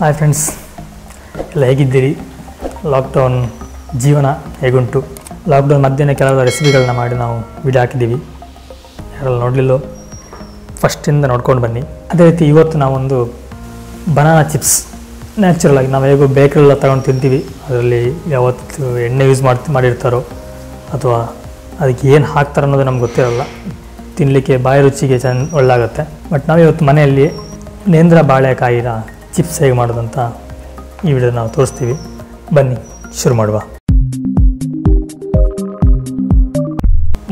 Hi friends, ಎಲ್ಲ ಹೇಗಿದ್ದೀರಿ? Lockdown ಜೀವನ ಹೇಗುಂಟು? ಲಾಕ್ಡೌನ್ ಮಧ್ಯಾಹ್ನ ಕೆಲವು ರೆಸಿಪಿಗಳನ್ನ ಮಾಡಿ ನಾವು ವಿಡಿಯೋ ಹಾಕಿದ್ದೀವಿ. ಯಾರೆಲ್ಲ ನೋಡಲಿಲ್ಲೋ ಫಸ್ಟಿಂದ ನೋಡ್ಕೊಂಡು ಬನ್ನಿ. ಅದೇ ರೀತಿ ಇವತ್ತು ನಾವೊಂದು ಬನಾನಾ ಚಿಪ್ಸ್ ನ್ಯಾಚುರಲ್ ಆಗಿ ನಾವು ಹೇಗೋ ಬೇಕರಿಯೆಲ್ಲ ತಗೊಂಡು ತಿಂತೀವಿ, ಅದರಲ್ಲಿ ಯಾವತ್ತು ಎಣ್ಣೆ ಯೂಸ್ ಮಾಡಿರ್ತಾರೋ ಅಥವಾ ಅದಕ್ಕೆ ಏನು ಹಾಕ್ತಾರೆ ಅನ್ನೋದು ನಮ್ಗೆ ಗೊತ್ತಿರೋಲ್ಲ. ತಿನ್ನಲಿಕ್ಕೆ ಬಾಯಿ ರುಚಿಗೆ ಒಳ್ಳೆಯಾಗುತ್ತೆ. ಬಟ್ ನಾವು ಇವತ್ತು ಮನೆಯಲ್ಲಿ ನೇಂದ್ರ ಬಾಳೆಕಾಯಿನ ಚಿಪ್ಸ್ ಹೇಗೆ ಮಾಡೋದಂತ ಈ ವಿಡಿಯೋ ನಾವು ತೋರಿಸ್ತೀವಿ. ಬನ್ನಿ ಶುರು ಮಾಡುವ.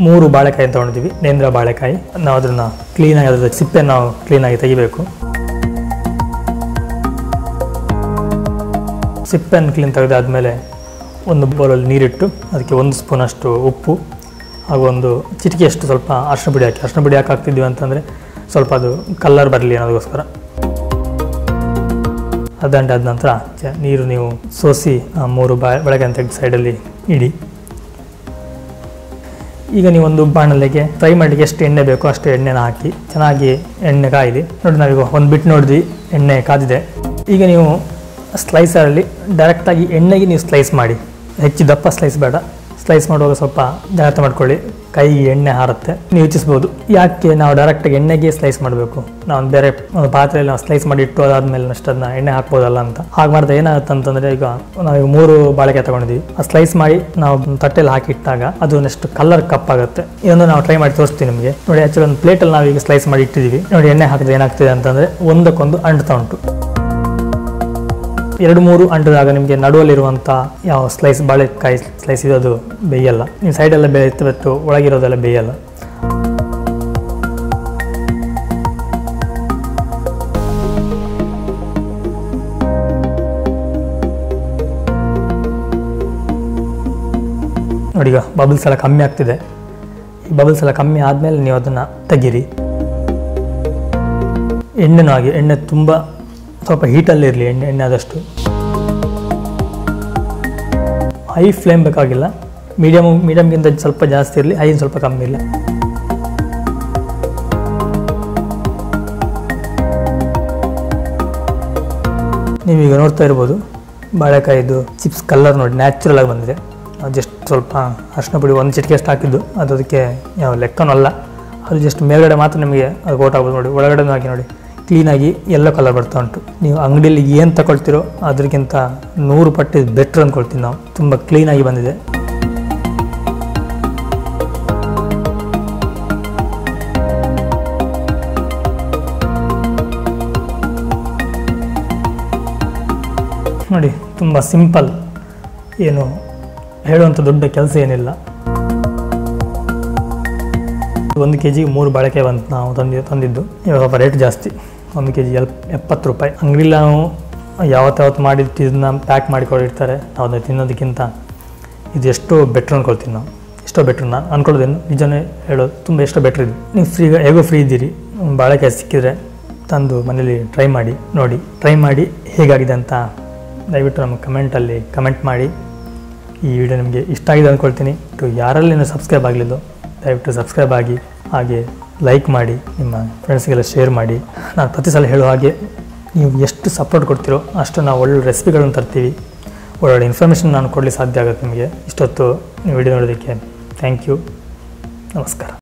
3 ಬಾಳೆಕಾಯಿ ತೊಗೊಂಡಿದ್ದೀವಿ, ನೇಂದ್ರ ಬಾಳೆಕಾಯಿ. ನಾವು ಅದನ್ನು ಕ್ಲೀನಾಗಿ ಅದರ ಸಿಪ್ಪೆ ನಾವು ಕ್ಲೀನಾಗಿ ತೆಗಿಬೇಕು. ಸಿಪ್ಪೆಯನ್ನು ಕ್ಲೀನ್ ತೆಗೆದಾದ್ಮೇಲೆ ಒಂದು ಬೌಲಲ್ಲಿ ನೀರಿಟ್ಟು ಅದಕ್ಕೆ 1 ಸ್ಪೂನಷ್ಟು ಉಪ್ಪು ಹಾಗೂ ಒಂದು ಚಿಟಿಕೆಯಷ್ಟು ಸ್ವಲ್ಪ ಅರಿಶಿನ ಪುಡಿ ಹಾಕಿ. ಅರಿಶಿನ ಪುಡಿ ಯಾಕೆ ಹಾಕ್ತಿದ್ದೀವಿ ಅಂತಂದರೆ ಸ್ವಲ್ಪ ಅದು ಕಲರ್ ಬರಲಿ ಅನ್ನೋದಕ್ಕೋಸ್ಕರ. ಅದಂಡೆ ಆದ ನಂತರ ನೀರು ನೀವು ಸೋಸಿ 3 ಬಾಳೆಕಾಯಿ ತೆಗೆದು ಸೈಡಲ್ಲಿ ಇಡಿ. ಈಗ ನೀವೊಂದು ಬಾಣಲೆಗೆ ಫ್ರೈ ಮಾಡಲಿಕ್ಕೆ ಎಷ್ಟು ಎಣ್ಣೆ ಬೇಕೋ ಅಷ್ಟು ಎಣ್ಣೆನ ಹಾಕಿ ಚೆನ್ನಾಗಿ ಎಣ್ಣೆ ಕಾಯಿಲಿ. ನೋಡಿ, ನಾವೀಗ ಒಂದು ಬಿಟ್ಟು ನೋಡಿದ್ವಿ, ಎಣ್ಣೆ ಕಾದಿದೆ. ಈಗ ನೀವು ಸ್ಲೈಸರಲ್ಲಿ ಡೈರೆಕ್ಟಾಗಿ ಎಣ್ಣೆಗೆ ನೀವು ಸ್ಲೈಸ್ ಮಾಡಿ. ಹೆಚ್ಚು ದಪ್ಪ ಸ್ಲೈಸ್ ಬೇಡ. ಸ್ಲೈಸ್ ಮಾಡುವಾಗ ಸ್ವಲ್ಪ ಜಾಗ್ರತೆ ಮಾಡ್ಕೊಳ್ಳಿ, ಕೈಗೆ ಎಣ್ಣೆ ಹಾರುತ್ತೆ. ನೀವು ಯೋಚಿಸ್ಬೋದು, ಯಾಕೆ ನಾವು ಡೈರೆಕ್ಟಾಗಿ ಎಣ್ಣೆಗೆ ಸ್ಲೈಸ್ ಮಾಡಬೇಕು? ನಾವು ಬೇರೆ ಒಂದು ಪಾತ್ರೆಯಲ್ಲಿ ನಾವು ಸ್ಲೈಸ್ ಮಾಡಿ ಇಟ್ಟು ಅದಾದಮೇಲೆ ಅದನ್ನ ಎಣ್ಣೆ ಹಾಕ್ಬೋದಲ್ಲ ಅಂತ. ಹಾಗೆ ಮಾಡಿದ್ರೆ ಏನಾಗುತ್ತೆ ಅಂತಂದರೆ, ಈಗ ನಾವು 3 ಬಾಳೆಕಾಯಿ ತೊಗೊಂಡಿದ್ದೀವಿ, ಆ ಸ್ಲೈಸ್ ಮಾಡಿ ನಾವು ತಟ್ಟೆಯಲ್ಲಿ ಹಾಕಿ ಇಟ್ಟಾಗ ಅದು ನೆಕ್ಸ್ಟ್ ಕಲರ್ ಕಪ್ಪಾಗುತ್ತೆ. ಇದನ್ನು ನಾವು ಟ್ರೈ ಮಾಡಿ ತೋರಿಸ್ತೀವಿ ನಿಮಗೆ. ನೋಡಿ, ಆ್ಯಕ್ಚುಲಿ ಒಂದು ಪ್ಲೇಟಲ್ಲಿ ನಾವು ಈಗ ಸ್ಲೈಸ್ ಮಾಡಿ ಇಟ್ಟಿದ್ದೀವಿ. ನೋಡಿ, ಎಣ್ಣೆ ಹಾಕಿದ್ರೆ ಏನಾಗ್ತಿದೆ ಅಂತಂದರೆ ಒಂದಕ್ಕೊಂದು ಅಂಟ್ತಾ ಉಂಟು. 2-3 ಅಂಟಿದಾಗ ನಿಮಗೆ ನಡುವಲ್ಲಿರುವಂಥ ಯಾವ ಸ್ಲೈಸ್ ಬಾಳೆಕಾಯಿ ಸ್ಲೈಸ್ ಇದೆ ಅದು ಬೇಯಲ್ಲ. ನೀವು ಸೈಡೆಲ್ಲ ಬೇಯ್ತು, ಒಳಗಿರೋದೆಲ್ಲ ಬೇಯಲ್ಲ. ನೋಡಿ, ಈಗ ಬಬಲ್ಸ್ ಎಲ್ಲ ಕಮ್ಮಿ ಆಗ್ತಿದೆ. ಈ ಬಬಲ್ಸ್ ಎಲ್ಲ ಕಮ್ಮಿ ಆದಮೇಲೆ ನೀವು ಅದನ್ನು ತೆಗೀರಿ. ಎಣ್ಣೆನೂ ಹಾಗೆ, ಎಣ್ಣೆ ತುಂಬ ಸ್ವಲ್ಪ ಹೀಟಲ್ಲಿರಲಿ. ಎಣ್ಣೆ ಆದಷ್ಟು ಹೈ ಫ್ಲೇಮ್ ಬೇಕಾಗಿಲ್ಲ, ಮೀಡಿಯಮ್ಗಿಂತ ಸ್ವಲ್ಪ ಜಾಸ್ತಿ ಇರಲಿ, ಹೈ ಸ್ವಲ್ಪ ಕಮ್ಮಿ ಇಲ್ಲ. ನೀವೀಗ ನೋಡ್ತಾ ಇರ್ಬೋದು, ಬಾಳೆಕಾಯಿದು ಚಿಪ್ಸ್ ಕಲರ್ ನೋಡಿ ನ್ಯಾಚುರಲ್ ಆಗಿ ಬಂದಿದೆ. ಜಸ್ಟ್ ಸ್ವಲ್ಪ ಅರಿಶಿನ ಪುಡಿ 1 ಚಿಟಿಕೆ ಅಷ್ಟು ಹಾಕಿದ್ದು, ಅದಕ್ಕೆ ಯಾವ ಲೆಕ್ಕನೂ ಅಲ್ಲ. ಅದು ಜಸ್ಟ್ ಮೇಲ್ಗಡೆ ಮಾತ್ರ ನಿಮಗೆ ಅದು ಕೋಟ್ ಆಗ್ಬೋದು. ನೋಡಿ, ಒಳಗಡೆ ಹಾಕಿ ನೋಡಿ, ಕ್ಲೀನಾಗಿ ಎಲ್ಲೋ ಕಲರ್ ಬರ್ತಾ ಉಂಟು. ನೀವು ಅಂಗಡಿಯಲ್ಲಿ ಏನು ತಗೊಳ್ತೀರೋ ಅದಕ್ಕಿಂತ 100 ಪಟ್ಟು ಬೆಟ್ರ್ ಅಂದ್ಕೊಳ್ತೀವಿ ನಾವು. ತುಂಬ ಕ್ಲೀನಾಗಿ ಬಂದಿದೆ. ನೋಡಿ, ತುಂಬ ಸಿಂಪಲ್, ಏನು ಹೇಳುವಂಥ ದೊಡ್ಡ ಕೆಲಸ ಏನಿಲ್ಲ. 1 kg 3 ಬಾಳೆಕಾಯಿ ಬಂತು ನಾವು ತಂದಿದ್ದು. ಇವಾಗ ಸ್ವಲ್ಪ ರೇಟ್ ಜಾಸ್ತಿ, 1 kg 70 ರೂಪಾಯಿ. ಅಂಗಡಿಲಿ ನಾವು ಯಾವತ್ತಾವತ್ತು ಮಾಡಿಟ್ಟು ಇದನ್ನ ಪ್ಯಾಕ್ ಮಾಡಿಕೊಂಡಿರ್ತಾರೆ. ನಾವು ಅದನ್ನು ತಿನ್ನೋದಕ್ಕಿಂತ ಇದು ಎಷ್ಟೋ ಬೆಟ್ರ್ ಅಂದ್ಕೊಳ್ತೀನಿ ನಾವು. ಎಷ್ಟೋ ಬೆಟ್ರ್ ನಾನು ಅಂದ್ಕೊಳ್ಳೋದೇನು, ನಿಜನೇ ಹೇಳೋದು, ತುಂಬ ಎಷ್ಟೋ ಬೆಟ್ರ್ ಇದು. ನೀವು ಹೇಗೋ ಫ್ರೀ ಇದ್ದೀರಿ, ಬಾಳೆಕಾಯಿ ಸಿಕ್ಕಿದ್ರೆ ತಂದು ಮನೇಲಿ ಟ್ರೈ ಮಾಡಿ ನೋಡಿ. ಟ್ರೈ ಮಾಡಿ ಹೇಗಾಗಿದೆ ಅಂತ ದಯವಿಟ್ಟು ನಮ್ಮ ಕಮೆಂಟಲ್ಲಿ ಕಮೆಂಟ್ ಮಾಡಿ. ಈ ವಿಡಿಯೋ ನಿಮಗೆ ಇಷ್ಟ ಆಗಿದೆ ಅಂದ್ಕೊಳ್ತೀನಿ. ಯಾರಲ್ಲಿ ನೀವು ಸಬ್ಸ್ಕ್ರೈಬ್ ಆಗಲಿಲ್ಲೋ ದಯವಿಟ್ಟು ಸಬ್ಸ್ಕ್ರೈಬ್ ಆಗಿ, ಹಾಗೆ ಲೈಕ್ ಮಾಡಿ, ನಿಮ್ಮ ಫ್ರೆಂಡ್ಸ್ಗೆಲ್ಲ ಶೇರ್ ಮಾಡಿ. ನಾನು ಪ್ರತಿ ಸಲ ಹೇಳೋ ಹಾಗೆ ನೀವು ಎಷ್ಟು ಸಪೋರ್ಟ್ ಕೊಡ್ತೀರೋ ಅಷ್ಟು ನಾವು ಒಳ್ಳೆ ರೆಸಿಪಿಗಳನ್ನು ತರ್ತೀವಿ, ಒಳ್ಳೊಳ್ಳೆ ಇನ್ಫಾರ್ಮೇಷನ್ ನಾನು ಕೊಡಲಿಕ್ಕೆ ಸಾಧ್ಯ ಆಗುತ್ತೆ ನಿಮಗೆ. ಇಷ್ಟೊತ್ತು ನೀವು ವಿಡಿಯೋ ನೋಡೋದಕ್ಕೆ ಥ್ಯಾಂಕ್ ಯು. ನಮಸ್ಕಾರ.